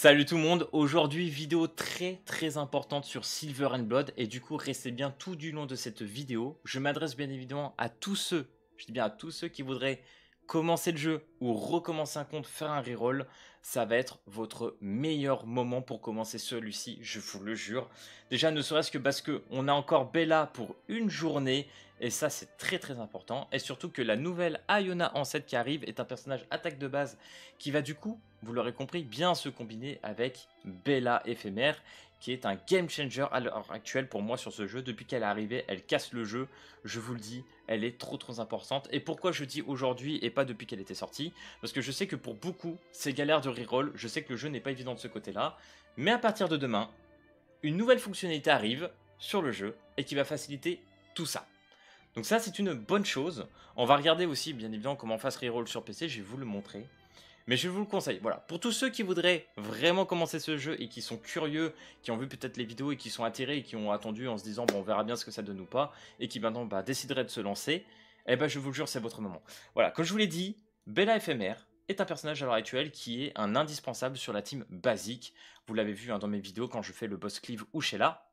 Salut tout le monde, aujourd'hui vidéo très importante sur Silver and Blood et du coup restez bien tout du long de cette vidéo. Je m'adresse bien évidemment à tous ceux, je dis bien à tous ceux qui voudraient commencer le jeu ou recommencer un compte, faire un reroll. Ça va être votre meilleur moment pour commencer celui-ci, je vous le jure. Déjà ne serait-ce que parce que on a encore Bella pour une journée et ça c'est très important. Et surtout que la nouvelle Iona en 7 qui arrive est un personnage attaque de base qui va du coup, vous l'aurez compris, bien se combiner avec Bella éphémère, qui est un game changer à l'heure actuelle pour moi sur ce jeu. Depuis qu'elle est arrivée, elle casse le jeu, je vous le dis, elle est trop importante. Et pourquoi je dis aujourd'hui et pas depuis qu'elle était sortie? Parce que je sais que pour beaucoup, c'est galère de reroll, je sais que le jeu n'est pas évident de ce côté-là, mais à partir de demain, une nouvelle fonctionnalité arrive sur le jeu et qui va faciliter tout ça. Donc ça, c'est une bonne chose. On va regarder aussi, bien évidemment, comment on fasse reroll sur PC, je vais vous le montrer. Mais je vous le conseille, voilà. Pour tous ceux qui voudraient vraiment commencer ce jeu et qui sont curieux, qui ont vu peut-être les vidéos et qui sont atterrés et qui ont attendu en se disant bon on verra bien ce que ça donne ou pas, et qui maintenant décideraient de se lancer, eh ben je vous le jure c'est votre moment. Voilà, comme je vous l'ai dit, Bella éphémère est un personnage à l'heure actuelle qui est un indispensable sur la team basique. Vous l'avez vu dans mes vidéos quand je fais le boss Cleave ou Sheila.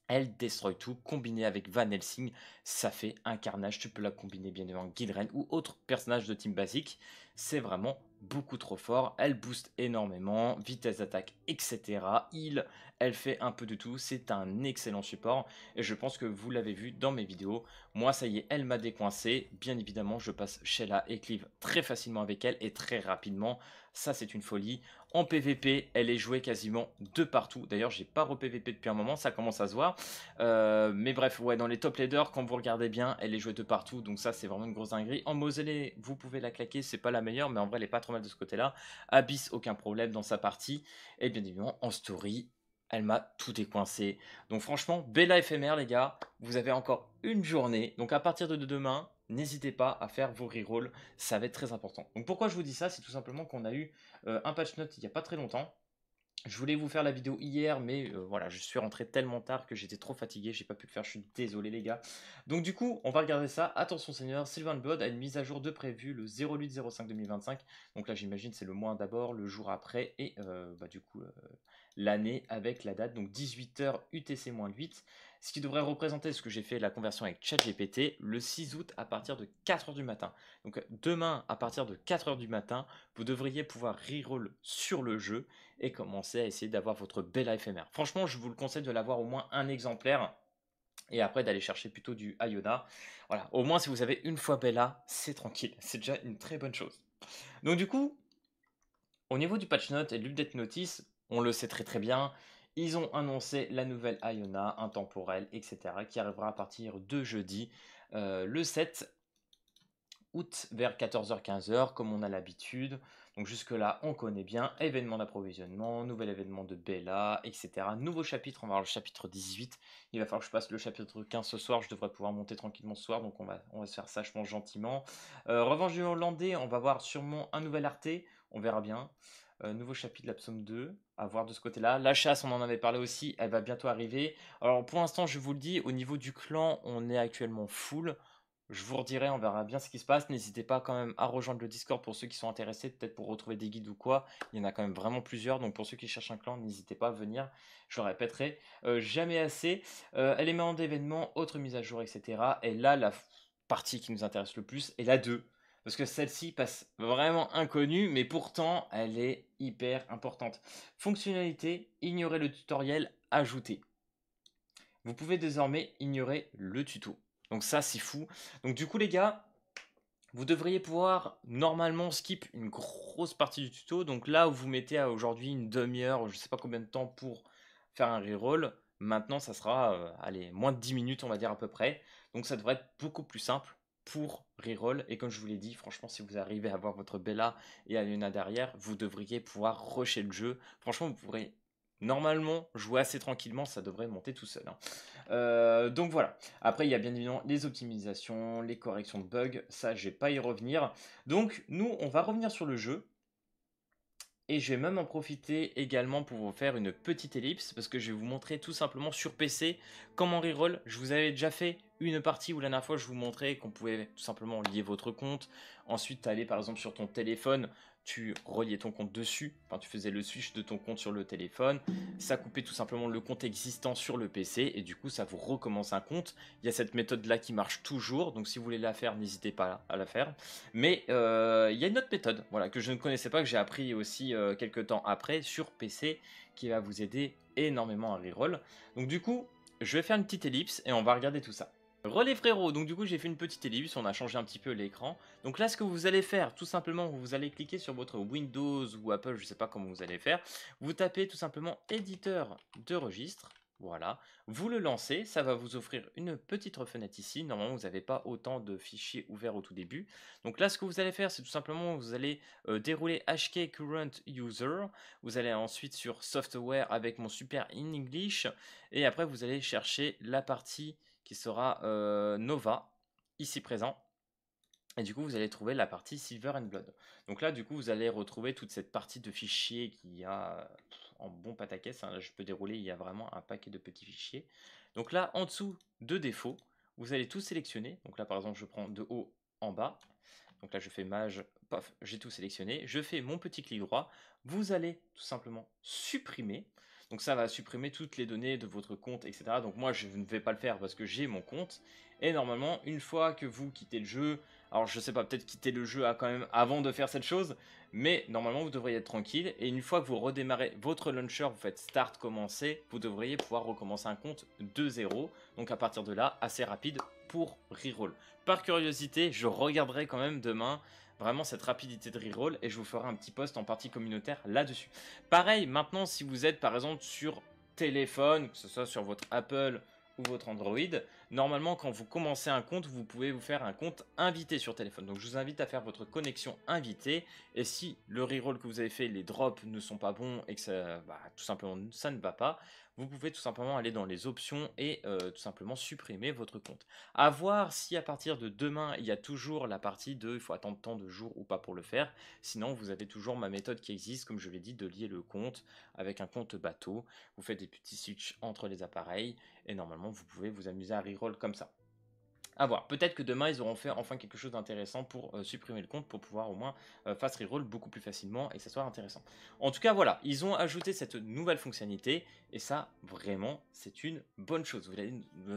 Elle destroy tout, combiné avec Van Helsing, ça fait un carnage. Tu peux la combiner bien évidemment Gilren ou autre personnage de team basique. C'est vraiment beaucoup trop fort. Elle booste énormément, vitesse d'attaque, etc. Heal, elle fait un peu de tout. C'est un excellent support. Et je pense que vous l'avez vu dans mes vidéos. Moi, ça y est, elle m'a décoincé. Bien évidemment, je passe Sheila et Cleave très facilement avec elle et très rapidement. Ça, c'est une folie. En PVP, elle est jouée quasiment de partout. D'ailleurs, j'ai pas re-PVP depuis un moment, ça commence à se voir. Mais bref, ouais, dans les top leaders, quand vous regardez bien, elle est jouée de partout. Donc ça, c'est vraiment une grosse dinguerie. En mausolée, vous pouvez la claquer, c'est pas la meilleure, mais en vrai, elle est pas trop mal de ce côté-là. Abyss, aucun problème dans sa partie. Et bien évidemment, en story, elle m'a tout décoincé. Donc franchement, Bella éphémère, les gars, vous avez encore une journée. Donc à partir de demain, n'hésitez pas à faire vos rerolls, ça va être très important. Donc pourquoi je vous dis ça, c'est tout simplement qu'on a eu un patch note il n'y a pas très longtemps. Je voulais vous faire la vidéo hier, mais voilà, je suis rentré tellement tard que j'étais trop fatigué, j'ai pas pu le faire, je suis désolé les gars. Donc du coup, on va regarder ça. Attention Seigneur, Silver Blood a une mise à jour de prévu le 08/05/2025. Donc là j'imagine c'est le mois d'abord, le jour après, et du coup l'année avec la date, donc 18h UTC-8. Ce qui devrait représenter ce que j'ai fait la conversion avec ChatGPT le 6 août à partir de 4h du matin. Donc demain à partir de 4h du matin, vous devriez pouvoir reroll sur le jeu et commencer à essayer d'avoir votre Bella éphémère. Franchement, je vous le conseille de l'avoir au moins un exemplaire et après d'aller chercher plutôt du Iona. Voilà, au moins si vous avez une fois Bella, c'est tranquille, c'est déjà une très bonne chose. Donc du coup, au niveau du patch note et de l'update notice, on le sait très bien, ils ont annoncé la nouvelle Iona intemporelle, etc. qui arrivera à partir de jeudi, le 7 août vers 14h-15h comme on a l'habitude. Donc jusque là on connaît bien. Événement d'approvisionnement, nouvel événement de Bella, etc. Nouveau chapitre, on va voir le chapitre 18. Il va falloir que je passe le chapitre 15 ce soir. Je devrais pouvoir monter tranquillement ce soir. Donc on va se faire ça je pense gentiment. Revanche du Hollandais, on va voir sûrement un nouvel Arte. On verra bien. Nouveau chapitre de la psaume 2, à voir de ce côté-là. La chasse, on en avait parlé aussi, elle va bientôt arriver. Alors pour l'instant, je vous le dis, au niveau du clan, on est actuellement full. Je vous redirai, on verra bien ce qui se passe. N'hésitez pas quand même à rejoindre le Discord pour ceux qui sont intéressés, peut-être pour retrouver des guides ou quoi. Il y en a quand même vraiment plusieurs, donc pour ceux qui cherchent un clan, n'hésitez pas à venir. Je le répéterai jamais assez. Éléments d'événements, autres mises à jour, etc. Et là, la partie qui nous intéresse le plus est la 2. Parce que celle-ci passe vraiment inconnue, mais pourtant, elle est hyper importante. Fonctionnalité, ignorer le tutoriel, ajouter. Vous pouvez désormais ignorer le tuto. Donc ça, c'est fou. Donc du coup, les gars, vous devriez pouvoir normalement skip une grosse partie du tuto. Donc là où vous mettez à aujourd'hui une demi-heure, je ne sais pas combien de temps pour faire un reroll, maintenant ça sera allez, moins de 10 minutes on va dire à peu près. Donc ça devrait être beaucoup plus simple pour reroll. Et comme je vous l'ai dit, franchement si vous arrivez à avoir votre Bella et Aluna derrière, vous devriez pouvoir rusher le jeu. Franchement vous pourrez normalement jouer assez tranquillement, ça devrait monter tout seul. Hein. Donc voilà. Après, il y a bien évidemment les optimisations, les corrections de bugs. Ça, je vais pas y revenir. Donc, nous, on va revenir sur le jeu. Et je vais même en profiter également pour vous faire une petite ellipse. Parce que je vais vous montrer tout simplement sur PC comment reroll. Je vous avais déjà fait une partie où la dernière fois je vous montrais qu'on pouvait tout simplement lier votre compte. Ensuite, aller par exemple sur ton téléphone, tu reliais ton compte dessus, enfin tu faisais le switch de ton compte sur le téléphone, ça coupait tout simplement le compte existant sur le PC et du coup ça vous recommence un compte. Il y a cette méthode là qui marche toujours, donc si vous voulez la faire, n'hésitez pas à la faire. Mais il y a une autre méthode, voilà, que je ne connaissais pas, que j'ai appris aussi quelques temps après sur PC, qui va vous aider énormément à reroll. Donc du coup, je vais faire une petite ellipse et on va regarder tout ça. Relais frérot, donc du coup j'ai fait une petite ellipse, on a changé un petit peu l'écran. Donc là ce que vous allez faire, tout simplement, vous allez cliquer sur votre Windows ou Apple, je sais pas comment vous allez faire. Vous tapez tout simplement éditeur de registre, voilà. Vous le lancez, ça va vous offrir une petite fenêtre ici. Normalement vous n'avez pas autant de fichiers ouverts au tout début. Donc là ce que vous allez faire, c'est tout simplement, vous allez dérouler HK Current User. Vous allez ensuite sur Software avec mon super in English. Et après vous allez chercher la partie qui sera Nova, ici présent. Et du coup, vous allez trouver la partie Silver and Blood. Donc là, du coup, vous allez retrouver toute cette partie de fichiers qu'il y a en bon pataquès. Hein. Je peux dérouler, il y a vraiment un paquet de petits fichiers. Donc là, en dessous de défaut, vous allez tout sélectionner. Donc là, par exemple, je prends de haut en bas. Donc là, je fais mage, paf, j'ai tout sélectionné. Je fais mon petit clic droit. Vous allez tout simplement supprimer. Donc ça va supprimer toutes les données de votre compte, etc. Donc moi, je ne vais pas le faire parce que j'ai mon compte. Et normalement, une fois que vous quittez le jeu, alors je sais pas, peut-être quitter le jeu quand même avant de faire cette chose, mais normalement, vous devriez être tranquille. Et une fois que vous redémarrez votre launcher, vous faites Start, Commencer, vous devriez pouvoir recommencer un compte de 0. Donc à partir de là, assez rapide pour reroll. Par curiosité, je regarderai quand même demain vraiment cette rapidité de reroll et je vous ferai un petit post en partie communautaire là-dessus. Pareil, maintenant si vous êtes par exemple sur téléphone, que ce soit sur votre Apple ou votre Android, normalement quand vous commencez un compte, vous pouvez vous faire un compte invité sur téléphone. Donc je vous invite à faire votre connexion invitée et si le reroll que vous avez fait, les drops ne sont pas bons et que ça, tout simplement ça ne va pas, vous pouvez tout simplement aller dans les options et tout simplement supprimer votre compte. À voir si à partir de demain, il y a toujours la partie de il faut attendre tant de jours ou pas pour le faire. Sinon, vous avez toujours ma méthode qui existe, comme je l'ai dit, de lier le compte avec un compte bateau. Vous faites des petits switches entre les appareils et normalement, vous pouvez vous amuser à reroll comme ça. À voir. Peut-être que demain, ils auront fait enfin quelque chose d'intéressant pour supprimer le compte, pour pouvoir au moins fast reroll beaucoup plus facilement et que ça soit intéressant. En tout cas, voilà, ils ont ajouté cette nouvelle fonctionnalité et ça, vraiment, c'est une bonne chose. Vous allez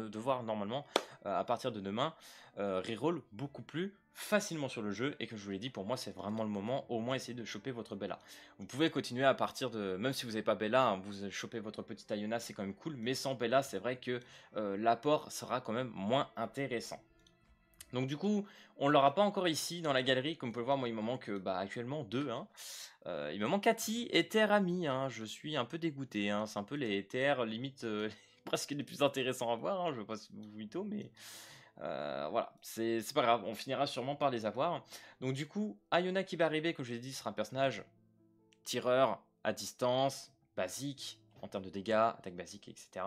devoir normalement, à partir de demain, reroll beaucoup plus facilement sur le jeu et comme je vous l'ai dit, pour moi, c'est vraiment le moment, au moins essayer de choper votre Bella. Vous pouvez continuer à partir de, même si vous n'avez pas Bella, hein, vous chopez votre petite Iona, c'est quand même cool, mais sans Bella, c'est vrai que l'apport sera quand même moins intéressant. Donc du coup, on ne l'aura pas encore ici dans la galerie, comme vous pouvez le voir, moi il me manque actuellement 2. Hein. Il me manque Cathy et Terami, hein. Je suis un peu dégoûté, hein. C'est un peu les TR limite presque les plus intéressants à voir, hein. Je ne veux pas vous mytho, mais voilà, c'est pas grave, on finira sûrement par les avoir. Donc du coup, Iona qui va arriver, comme je l'ai dit, sera un personnage tireur, à distance, basique, en termes de dégâts, attaque basique, etc.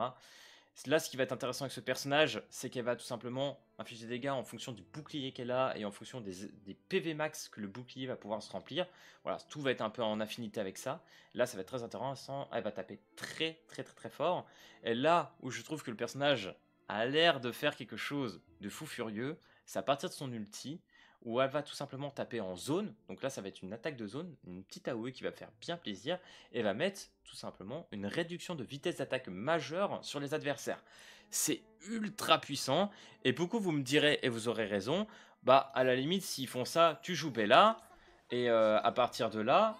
Là, ce qui va être intéressant avec ce personnage, c'est qu'elle va tout simplement infliger des dégâts en fonction du bouclier qu'elle a et en fonction des PV max que le bouclier va pouvoir se remplir. Voilà, tout va être un peu en affinité avec ça. Là, ça va être très intéressant. Elle va taper très très très très fort. Et là où je trouve que le personnage a l'air de faire quelque chose de fou furieux, c'est à partir de son ulti où elle va tout simplement taper en zone. Donc là, ça va être une attaque de zone, une petite AOE qui va faire bien plaisir et va mettre tout simplement une réduction de vitesse d'attaque majeure sur les adversaires. C'est ultra puissant et beaucoup vous me direz, et vous aurez raison, bah à la limite s'ils font ça, tu joues Bella et à partir de là,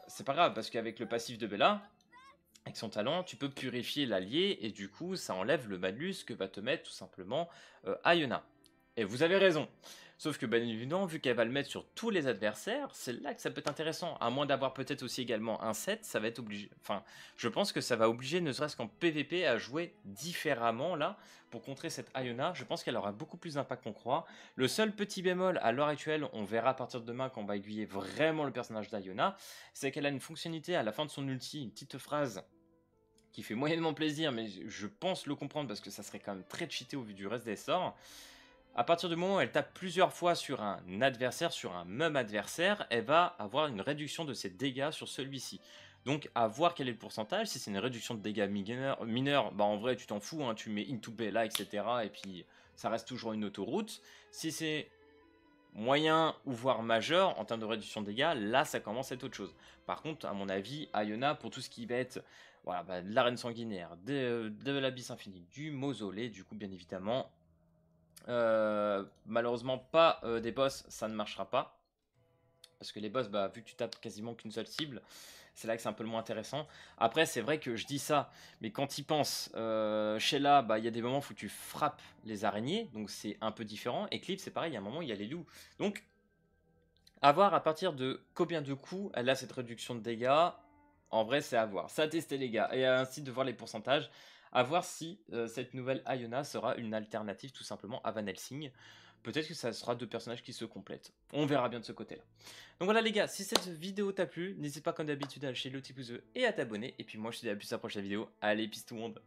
c'est pas grave parce qu'avec le passif de Bella, avec son talent, tu peux purifier l'allié et du coup ça enlève le malus que va te mettre tout simplement Iona. Et vous avez raison. Sauf que bien évidemment, vu qu'elle va le mettre sur tous les adversaires, c'est là que ça peut être intéressant. À moins d'avoir peut-être aussi également un set, ça va être obligé. Enfin, je pense que ça va obliger, ne serait-ce qu'en PvP, à jouer différemment là pour contrer cette Iona. Je pense qu'elle aura beaucoup plus d'impact qu'on croit. Le seul petit bémol à l'heure actuelle, on verra à partir de demain quand on va aiguiller vraiment le personnage d'Iona, c'est qu'elle a une fonctionnalité à la fin de son ulti, une petite phrase qui fait moyennement plaisir, mais je pense le comprendre parce que ça serait quand même très cheaté au vu du reste des sorts. À partir du moment où elle tape plusieurs fois sur un adversaire, sur un même adversaire, elle va avoir une réduction de ses dégâts sur celui-ci. Donc à voir quel est le pourcentage, si c'est une réduction de dégâts mineurs, bah en vrai tu t'en fous, hein, tu mets into Bella, etc. Et puis ça reste toujours une autoroute. Si c'est moyen ou voire majeur en termes de réduction de dégâts, là ça commence à être autre chose. Par contre, à mon avis, Iona, pour tout ce qui va être voilà, bah, de l'arène sanguinaire, de l'abysse infini, du mausolée, du coup, bien évidemment, malheureusement, pas des boss, ça ne marchera pas. Parce que les boss, bah, vu que tu tapes quasiment qu'une seule cible, c'est là que c'est un peu le moins intéressant. Après, c'est vrai que je dis ça, mais quand il pense, Sheila, bah, il y a des moments où tu frappes les araignées, donc c'est un peu différent. Eclipse, c'est pareil, il y a un moment, il y a les loups. Donc, à voir à partir de combien de coups elle a cette réduction de dégâts. En vrai, c'est à voir. C'est à tester, les gars. Et ainsi de voir les pourcentages. À voir si cette nouvelle Iona sera une alternative tout simplement à Van Helsing. Peut-être que ça sera deux personnages qui se complètent. On verra bien de ce côté-là. Donc voilà les gars, si cette vidéo t'a plu, n'hésite pas comme d'habitude à lâcher le petit pouce bleu et à t'abonner. Et puis moi je te dis à plus à la prochaine vidéo. Allez, peace tout le monde.